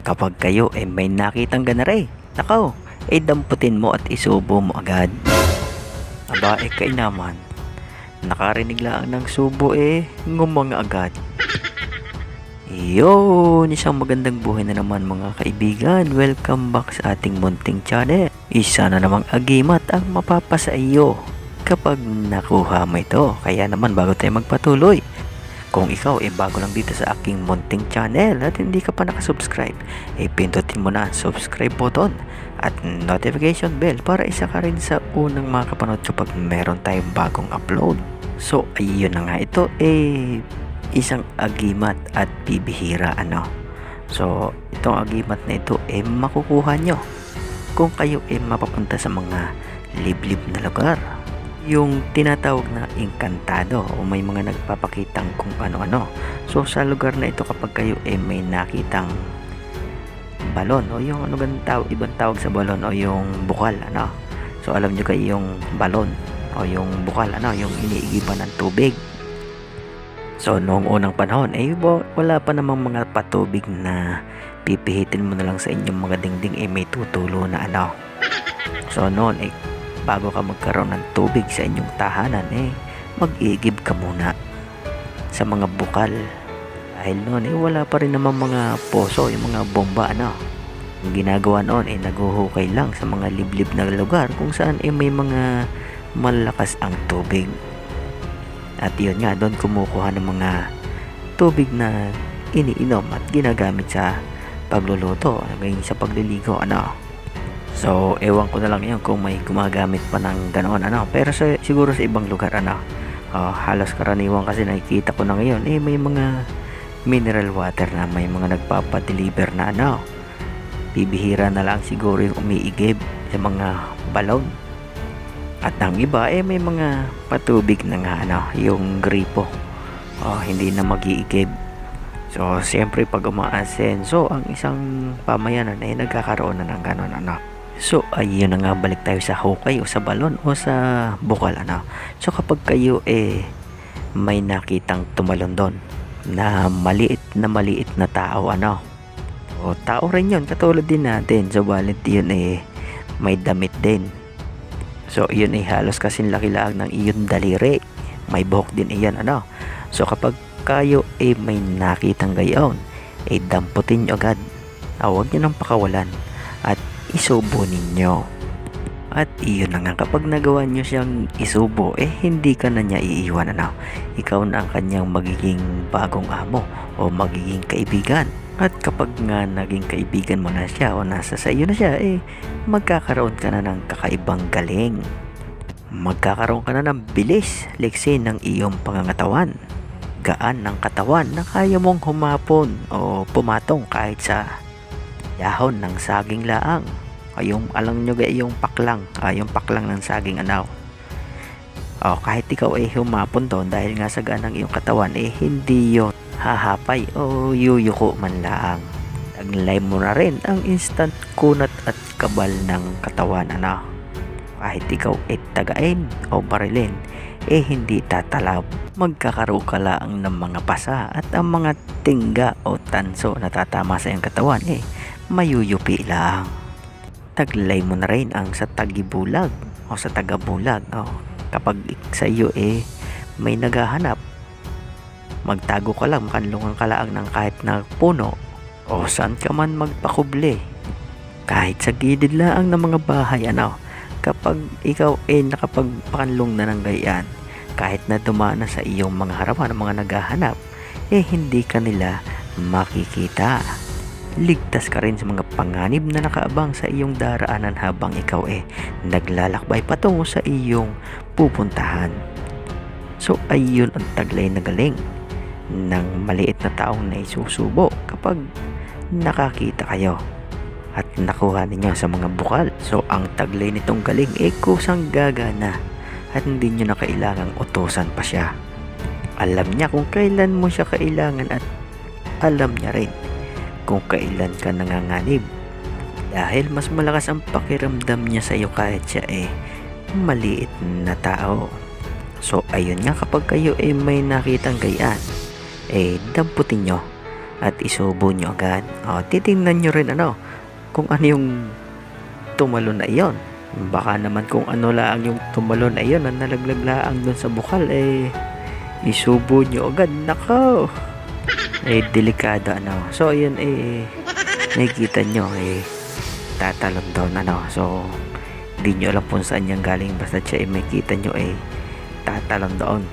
Kapag kayo ay may nakitang ganare, nakaw, ay damputin mo at isubo mo agad. Aba kay naman, nakarinig lang ng subo ngumanga agad. Yun, isang magandang buhay na naman mga kaibigan. Welcome back sa ating munting channel. Isa na namang agimat ang mapapasa iyo kapag nakuha mo ito. Kaya naman bago tayo magpatuloy, kung ikaw bago lang dito sa aking munting channel at hindi ka pa nakasubscribe, pindutin mo na ang subscribe button at notification bell para isa ka rin sa unang makapanood kapag meron tayong bagong upload. So ayun na nga, ito isang agimat at bibihira So itong agimat na ito makukuha nyo kung kayo mapapunta sa mga liblib na lugar, yung tinatawag na engkantado o may mga nagpapakitang kung ano-ano. So sa lugar na ito, kapag kayo may nakitang balon o yung ibang tawag sa balon o yung bukal so alam nyo kayo yung balon o yung bukal yung iniigiban ng tubig. So noong unang panahon wala pa namang mga patubig na pipihitin mo na lang sa inyong mga dingding may tutulo na So noon bago ka magkaroon ng tubig sa inyong tahanan mag-iigib ka muna sa mga bukal. Dahil noon wala pa rin naman mga poso, yung mga bomba Ang ginagawa noon naghuhukay lang sa mga liblib na lugar kung saan may mga malakas ang tubig. At yun nga, doon kumukuha ng mga tubig na iniinom at ginagamit sa pagluluto, hanggang sa pagliligo So ewan ko na lang yun kung may gumagamit pa ng ganoon pero siguro sa ibang lugar halos karaniwan kasi nakikita ko na ngayon may mga mineral water na may mga nagpapadeliver na bibihira na lang siguro yung umiigib sa mga balon. At ang iba may mga patubig na nga yung gripo hindi na mag-iigib. So siyempre pag umaasenso ang isang pamayanan nagkakaroon na ng ganon So ayun na nga, balik tayo sa hukay o sa balon o sa bukal So kapag kayo may nakitang tumalon doon na maliit na tao o tao rin yun, katulad din natin, so balit yun may damit din. So yun halos kasing laki-laag ng iyong daliri, may buhok din iyan So kapag kayo may nakitang gayon damputin nyo agad, huwag nyo nang pakawalan at isubo ninyo. At iyon na nga, kapag nagawa nyo siyang isubo hindi ka na niya iiwan ikaw na ang kanyang magiging bagong amo o magiging kaibigan. At kapag nga naging kaibigan mo na siya o nasa sa iyo na siya magkakaroon ka na ng kakaibang galing, magkakaroon ka na ng bilis liksi ng iyong pangangatawan, gaan ng katawan na kaya mong humapon o pumatong kahit sa dahon ng saging laang. Yung alam nyo yung paklang yung paklang ng saging kahit ikaw humapon doon dahil nga sa gaan ng iyong katawan hindi yon hahapay o yuyuko man laang. Taglay mo na rin ang instant kunat at kabal ng katawan kahit ikaw tagain o barilin hindi tatalab. Magkakaroon ka lang ng mga pasa at ang mga tingga o tanso na tatama sa iyong katawan mayuyupi lang. Taglay mo na rin ang sa tagibulag o sa tagabulag kapag sa iyo may naghahanap, magtago ka lang, makanlungan ka lang ng kahit na puno o saan ka man magpakubli, kahit sa gilid lang ng mga bahay kapag ikaw nakapagpakanlong na ng gayaan, kahit na dumana sa iyong mga harapan ng mga naghahanap hindi ka nila makikita. Ligtas ka rin sa mga panganib na nakaabang sa iyong daraanan habang ikaw naglalakbay patungo sa iyong pupuntahan. So ayun ang taglay na galing ng maliit na taong naisusubo kapag nakakita kayo at nakuha ninyo sa mga bukal. So ang taglay nitong galing kusang gagana at hindi nyo na kailangang utusan pa siya. Alam niya kung kailan mo siya kailangan at alam niya rin kung kailan ka nanganganib, dahil mas malakas ang pakiramdam niya sa iyo kahit siya maliit na tao. So ayun nga, kapag kayo may nakitang gayaan damputin nyo at isubo nyo agad. Titingnan nyo rin kung ano yung tumalon na iyon. Baka naman kung ano lang yung tumalon na iyon na nalaglag laang doon sa bukal, isubo nyo agad. Nako, delikado So ayun, nakikita nyo tatalon doon so hindi nyo alam kung saan yung galing, basta siya makikita nyo tatalon doon.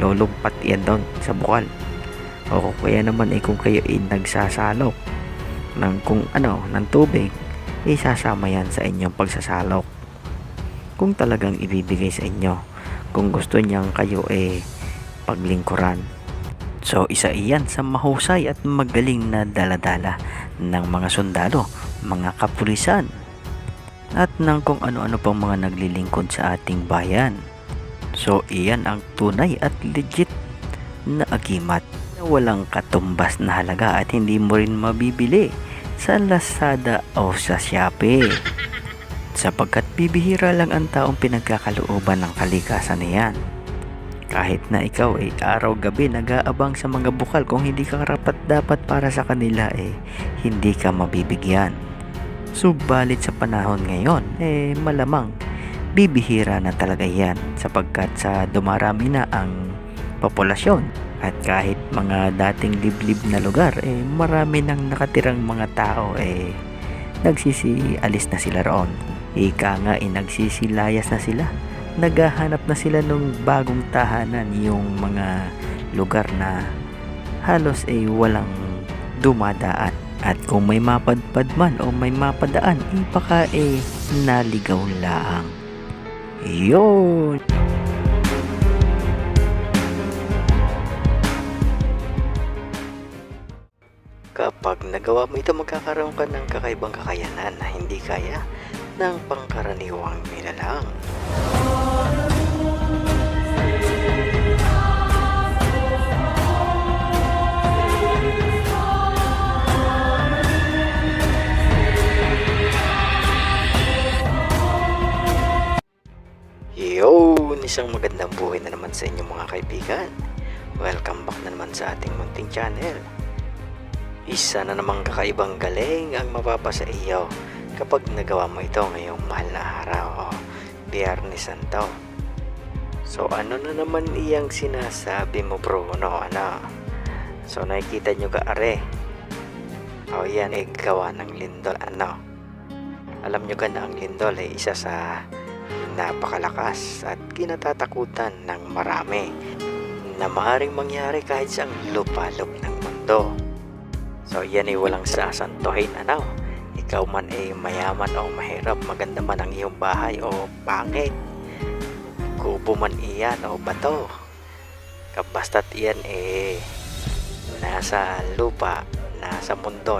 Lulumpat yan doon sa bukal. O kaya naman kung kayo nagsasalok ng ng tubig, sasama yan sa inyong pagsasalok kung talagang ibibigay sa inyo, kung gusto niyang kayo paglingkuran. So isa iyan sa mahusay at magaling na daladala ng mga sundalo, mga kapulisan, at ng kung ano-ano pang mga naglilingkod sa ating bayan. So iyan ang tunay at legit na agimat na walang katumbas na halaga at hindi mo rin mabibili sa Lazada o sa Shopee, sapagkat bibihira lang ang taong pinagkakalooban ng kalikasan niyan. Kahit na ikaw araw-gabi nag-aabang sa mga bukal, kung hindi ka karapat dapat para sa kanila hindi ka mabibigyan. Subalit sa panahon ngayon malamang bibihira na talaga yan, sapagkat sa dumarami na ang populasyon. At kahit mga dating liblib na lugar, marami nang nakatirang mga tao, nagsisialis na sila roon. Ika nga, nagsisilayas na sila. Naghahanap na sila ng bagong tahanan, yung mga lugar na halos walang dumadaan. At kung may mapadpad man o may mapadaan, baka naligaw laang. Yun! Kapag nagawa mo ito, magkakaroon ka ng kakaibang kakayanan na hindi kaya ng pangkaraniwang nilalang. Yun! Isang magandang buhay na naman sa inyo mga kaibigan. Welcome back na naman sa ating munting channel. Isa na namang kakaibang galing ang mapapasa iyo kapag nagawa mo ito ngayong mahal na araw o Biyernes Santo. So ano na naman iyang sinasabi mo, Bruno? So nakikita nyo ka yan gawa ng lindol. Alam nyo ka na ang lindol isa sa napakalakas at kinatatakutan ng marami na maaaring mangyari kahit sa lupalop ng mundo. So yan walang sasantuhin. Ikaw man mayaman o mahirap, maganda man ang iyong bahay o pangit, kubo man iyan o bato, kabasta't iyan nasa lupa, nasa mundo,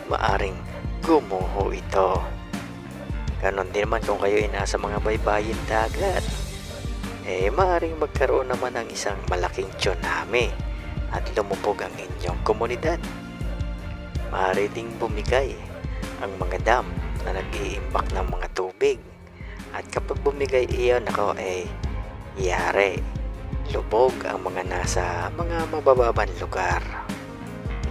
maaring gumuho ito. Ganon din naman kung kayo nasa mga baybayin dagat, maaring magkaroon naman ng isang malaking tsunami at lumubog ang inyong komunidad. Maaari ding bumigay ang mga dam na nag-iimbak ng mga tubig. At kapag bumigay iyon, yari, lubog ang mga nasa mga mabababang lugar.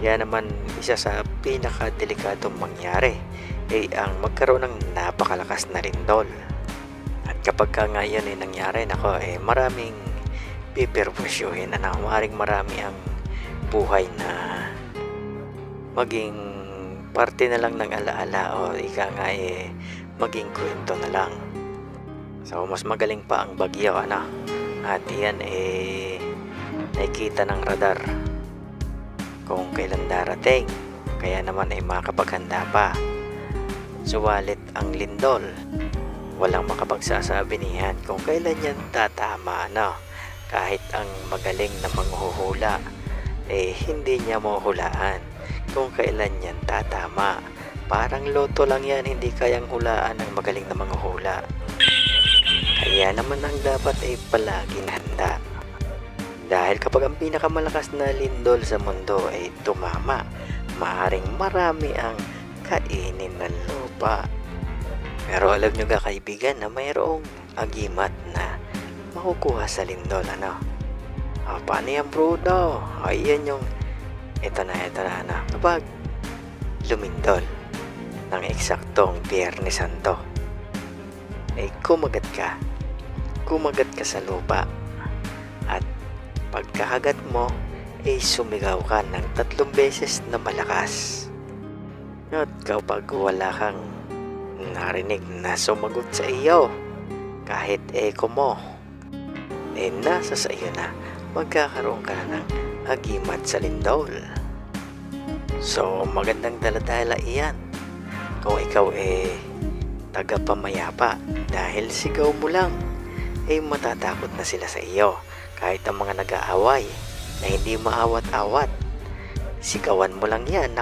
Yan naman isa sa pinakadelikadong mangyari ang magkaroon ng napakalakas na lindol. At kapag ngayon nangyari, maraming piperwisyohin maaaring marami ang buhay na maging parte na lang ng alaala o maging kwento na lang. So mas magaling pa ang bagyo at yan nakikita ng radar kung kailan darating, kaya naman makapaghanda pa. Suwalit ang lindol, walang makapagsasabi niyan kung kailan yan tatama. Kahit ang magaling na manghuhula hindi niya mahuhulaan kung kailan yan tatama. Parang loto lang yan, hindi kayang hulaan ng magaling na manghuhula. Kaya naman ang dapat palaging handa. Dahil kapag ang pinakamalakas na lindol sa mundo tumama, maaring marami ang kainin ng lupa. Pero alam nyo kaibigan na mayroong agimat na makukuha sa lindol. Paano yan, Bruno? Ayan yung, ito na. Kapag lumindol ng eksaktong Biyernes Santo, kumagat ka sa lupa, at pagkakagat mo, sumigaw ka ng 3 beses na malakas. At kapag wala kang narinig na sumagot sa iyo, kahit echo mo, nasa sa iyo na, magkakaroon ka na ng agimat sa lindol. So, magandang daladala iyan kung ikaw tagapamayapa, dahil sigaw mo lang matatakot na sila sa iyo. Kahit ang mga nag-aaway na hindi maawat-awat, sigawan mo lang yan,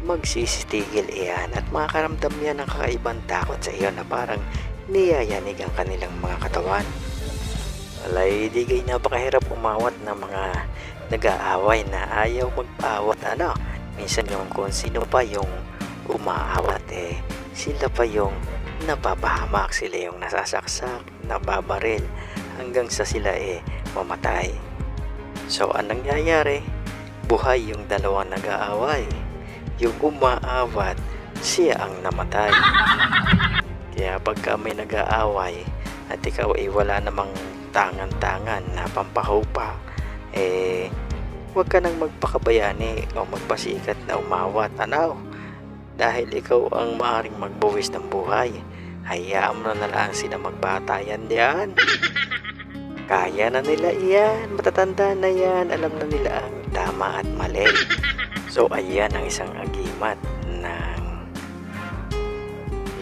magsisitigil iyan at makakaramdam yan ng kakaibang takot sa iyo na parang niyayanig ang kanilang mga katawan. Alay, di kayo napakahirap umawat ng mga nag-aaway na ayaw magpaawat. Minsan yung kung sino pa yung umaawat, sila pa yung napapahamak, sila yung nasasaksak, nababaril, hanggang sa sila mamatay. So, anong nangyayari? Buhay yung dalawang nag-aaway. Yung umaawat, siya ang namatay. Kaya pagka may nag-aaway at ikaw wala namang tangan-tangan na pampahupa, huwag ka nang magpakabayani o magpasikat na umawat. Dahil ikaw ang maaaring magbuwis ng buhay, hayaan mo na lang sila magbatayan diyan. Kaya na nila iyan, matatanda na yan, alam na nila ang tama at mali. So ayan ang isang agimat ng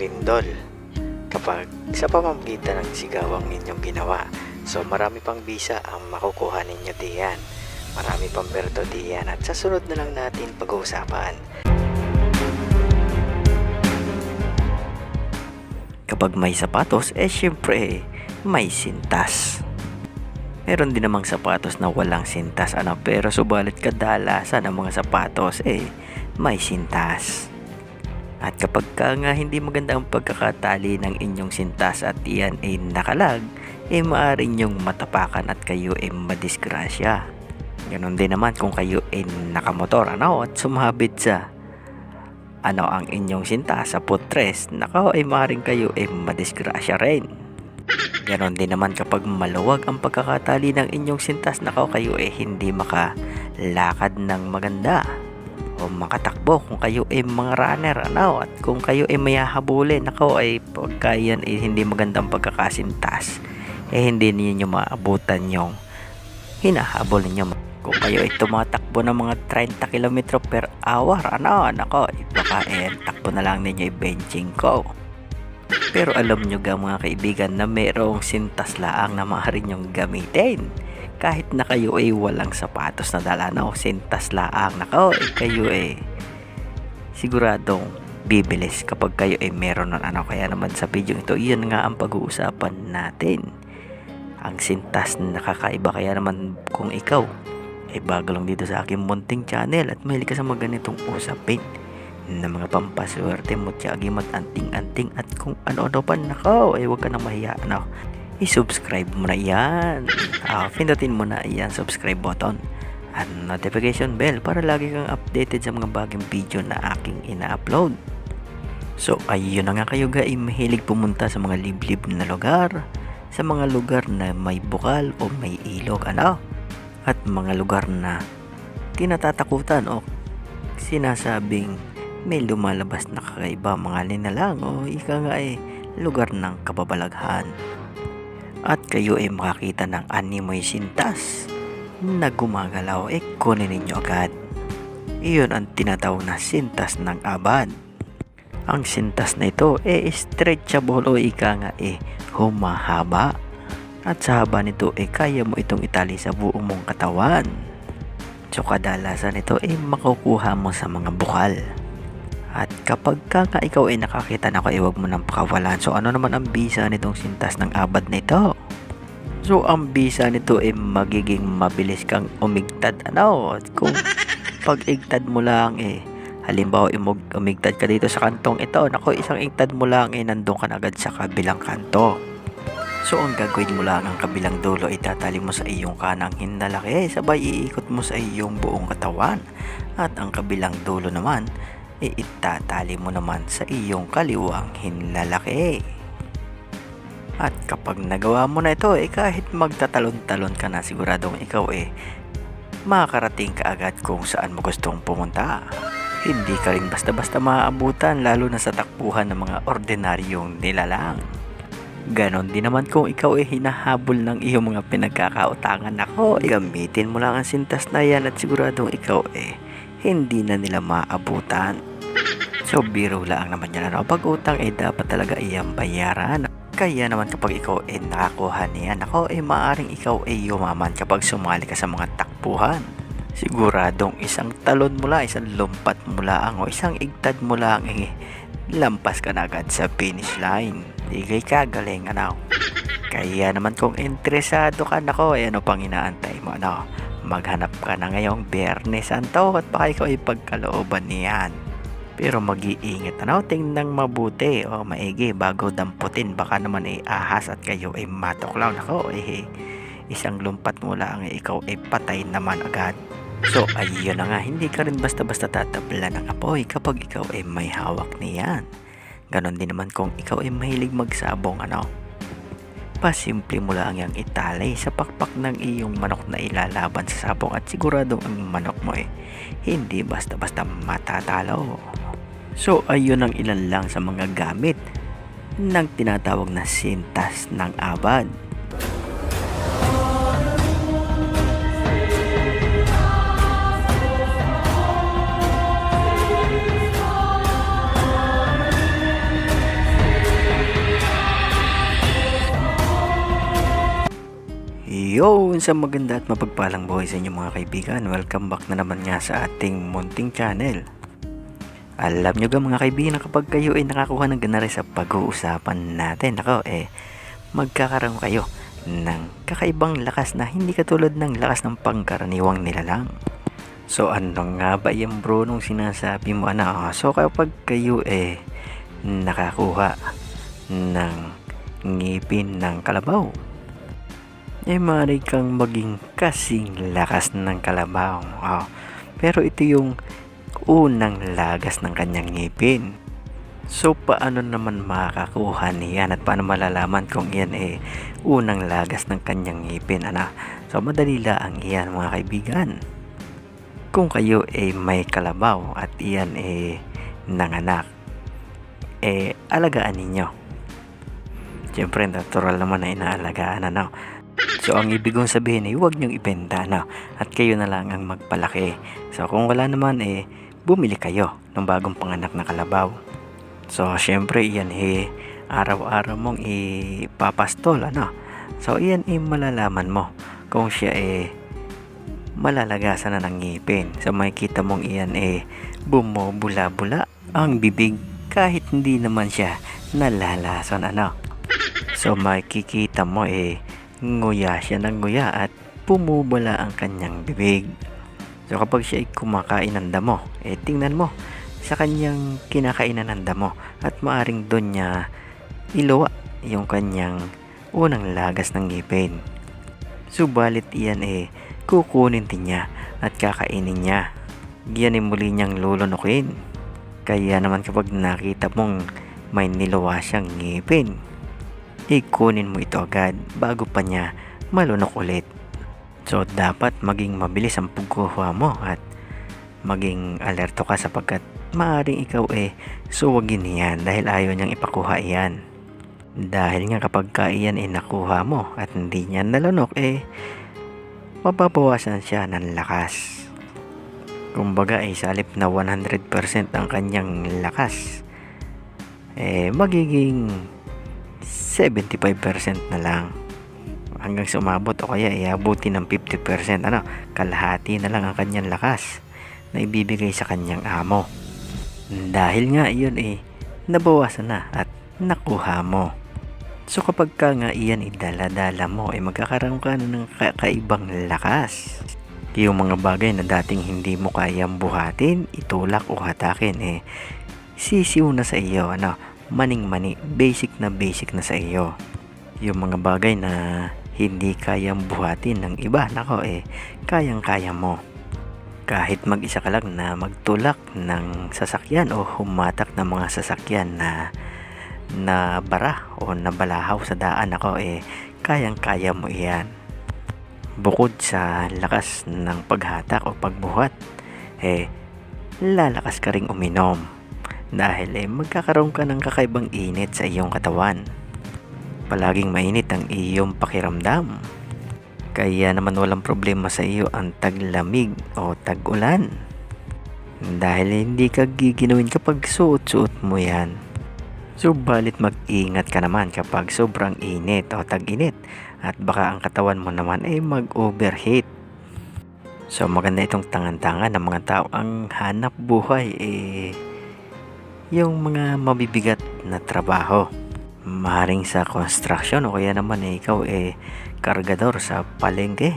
lindol kapag sa pamamagitan ng sigawang ninyong ginawa. So marami pang bisa ang makukuha ninyo diyan, marami pang berto diyan, at sa sunod na lang natin pag-uusapan. Kapag may sapatos, syempre may sintas. Meron din namang sapatos na walang sintas, pero subalit kadalasan ng mga sapatos may sintas. At kapag nga hindi maganda ang pagkakatali ng inyong sintas at iyan nakalag, maaari nyong matapakan at kayo madisgrasya. Ganon din naman kung kayo nakamotor at sumabit sa ang inyong sintas sa putres, maaaring kayo madisgrasya rin. Ganon din naman kapag maluwag ang pagkakatali ng inyong sintas, kayo hindi makalakad ng maganda o makatakbo kung kayo mga runner, at kung kayo may hahabulin, pagka yan hindi magandang pagkakasintas, hindi ninyo maabutan yung hinahabol ninyo. Kung kayo tumatakbo ng mga 30 km per hour, baka takbo na lang ninyo benching ko. Pero alam nyo mga kaibigan na mayroong sintas laang na maaari nyong gamitin. Kahit na kayo walang sapatos na dala, sintas laang kayo siguradong bibilis kapag kayo meron nun. Kaya naman sa video ito, iyan nga ang pag-uusapan natin. Ang sintas na nakakaiba. Kaya naman kung ikaw bago lang dito sa aking munting channel at mahilig ka sa mga ganitong usapin na mga pampaswerte, mutyagimat, anting-anting at kung ano-ano pa, huwag ka na mahiya, i-subscribe mo na yan. Pindutin mo na yan subscribe button at notification bell para lagi kang updated sa mga bagong video na aking ina-upload. So ayun na nga kayo mahilig pumunta sa mga liblib na lugar, sa mga lugar na may bukal o may ilog, at mga lugar na kinatatakutan o sinasabing may lumalabas na kakaiba, mga linalang o lugar ng kababalaghan. At kayo makakita ng animoy sintas na gumagalaw, kunin ninyo agad. Iyon ang tinatawag na sintas ng abad. Ang sintas na ito stretchable o humahaba. At sa haba nito kaya mo itong itali sa buong mong katawan. So kadalasan ito makukuha mo sa mga bukal. At kapag ikaw nakakita na huwag mo nang pakawalan. So ano naman ang bisa nitong sintas ng abad na ito? So ang bisa nito magiging mabilis kang umigtad. Kung pag-igtad mo lang halimbawa umigtad ka dito sa kantong ito, isang igtad mo lang nandun ka na agad sa kabilang kanto. So ang gagawin mo lang, ang kabilang dulo ay tatali mo sa iyong kanang hinlalaki, sabay iikot mo sa iyong buong katawan, at ang kabilang dulo naman ay itatali mo naman sa iyong kaliwang hinlalaki. At kapag nagawa mo na ito, kahit magtatalon-talon ka na, siguradong ikaw makakarating ka agad kung saan mo gustong pumunta. Hindi ka rin basta-basta maaabutan, lalo na sa takbuhan ng mga ordinaryong nilalang. Ganon din naman kung ikaw hinahabol ng iyong mga pinagkakautangan. Ako, gamitin mo lang ang sintas na yan at siguradong ikaw hindi na nila maabutan. So biro lang naman yan, pag utang dapat talaga iyang bayaran. Kaya naman kapag ikaw nakakuha niyan, ako maaring ikaw yumaman kapag sumali ka sa mga takbuhan. Siguradong isang talon mo lang, isang lumpat mo lang o isang igtad mo lang lampas ka na agad sa finish line. Digay ka, galing Kaya naman kung interesado ka, ano pang inaantay mo, maghanap ka na ngayong Biyernes Santo at baka ikaw pagkalooban niyan. Pero mag-iingat tingnan mabuti o maigi bago damputin, baka naman ahas at kayo matuklaw. Isang lumpat mo lang ikaw patay naman agad. So ayun na nga, hindi ka rin basta-basta tatabla ng apoy kapag ikaw may hawak niyan. Ganon din naman kung ikaw mahilig magsabong, pasimple mo lang yang italay sa pakpak ng iyong manok na ilalaban sa sabong at siguradong ang manok mo hindi basta-basta matatalo. So ayun ang ilan lang sa mga gamit ng tinatawag na sintas ng abad. Yo, sa maganda at mapagpalang buhay sa inyo mga kaibigan. Welcome back na naman nga sa ating munting channel. Alam nyo mga kaibigan, kapag kayo nakakuha ng ganari sa pag-uusapan natin, magkakaroon kayo ng kakaibang lakas na hindi katulad ng lakas ng pangkaraniwang nilalang. So ano nga ba yung bro nung sinasabi mo So kapag kayo nakakuha ng ngipin ng kalabaw, maaari kang maging kasing lakas ng kalabaw. Pero ito yung unang lagas ng kanyang ngipin. So paano naman makakakuha niyan at paano malalaman kung iyan unang lagas ng kanyang ngipin? So madali lang iyan mga kaibigan. Kung kayo may kalabaw at iyan nanganak, alagaan ninyo. Siyempre natural naman na inaalagaan So ang ibig kong sabihin huwag nyong ibenta at kayo na lang ang magpalaki. So kung wala naman bumili kayo ng bagong panganak na kalabaw. So syempre iyan araw-araw mong ipapastol So iyan malalaman mo kung siya malalagasan na ng ngipin. So makikita mong iyan bumubula-bula ang bibig kahit hindi naman siya nalalason So makikita mo nguya siya ng nguya at pumubula ang kanyang bibig. So kapag siya kumakain ng damo, tingnan mo sa kanyang kinakainan ng damo at maaring doon niya iluwa yung kanyang unang lagas ng ngipin. Subalit iyan kukunin din niya at kakainin niya. Yan muli niyang lulunukin. Kaya naman kapag nakita mong may niluwa siyang ngipin, kunin mo ito agad bago pa niya malunok ulit. So dapat maging mabilis ang pagkuha mo at maging alerto ka sapagkat maaaring ikaw suwagin niyan dahil ayaw niyang ipakuha iyan. Dahil nga kapag iyan nakuha mo at hindi niya nalunok mababawasan siya ng lakas. Kumbaga salip na 100% ang kanyang lakas, magiging 75% na lang hanggang sa umabot o kaya iabuti ng 50%, kalahati na lang ang kanyang lakas na ibibigay sa kanyang amo. Dahil nga iyon nabawasan na at nakuha mo. So kapag ka nga iyan idala-dala mo magkakaroon ka ng kakaibang lakas. Yung mga bagay na dating hindi mo kayang buhatin, itulak o hatakin sisiw na sa iyo, maning-mani, basic na sa iyo. Yung mga bagay na hindi kayang buhatin ng iba, nako kayang-kaya mo. Kahit mag-isa ka lang na magtulak ng sasakyan o humatak ng mga sasakyan na bara o nabalahaw sa daan, ako kayang-kaya mo iyan. Bukod sa lakas ng paghatak o pagbuhat, lalakas ka ring uminom dahil magkakaroon ka ng kakaibang init sa iyong katawan. Palaging mainit ang iyong pakiramdam. Kaya naman walang problema sa iyo ang taglamig o tag-ulan. Dahil hindi ka giginawin kapag suot-suot mo yan. Subalit mag-ingat ka naman kapag sobrang init o tag-init at baka ang katawan mo naman mag-overheat. So maganda itong tangan-tangan ng mga tao ang hanap buhay yung mga mabibigat na trabaho. Maaaring sa construction o kaya naman ikaw kargador sa palengke.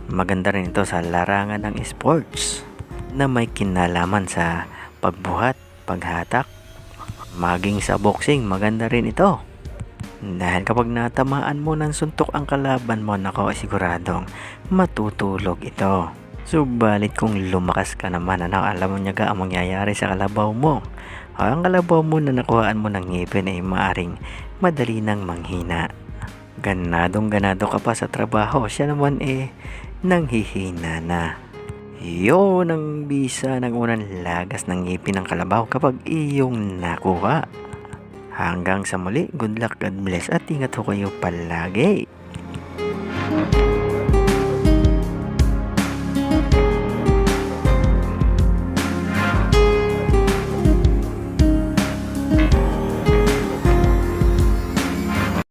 Maganda rin ito sa larangan ng sports na may kinalaman sa pagbuhat, paghatak. Maging sa boxing, maganda rin ito. Dahil kapag natamaan mo ng suntok ang kalaban mo, nako siguradong matutulog ito. Subalit kung lumakas ka naman, alam mo niya ang mangyayari sa kalabaw mo. Ang kalabaw mo na nakuhaan mo ng ngipin maaring madali nang manghina. Ganadong-ganado ka pa sa trabaho, siya naman nanghihina na. Yun ang bisa ng unang lagas ng ngipin ng kalabaw kapag iyong nakuha. Hanggang sa muli, good luck, God bless at ingat ho kayo palagi.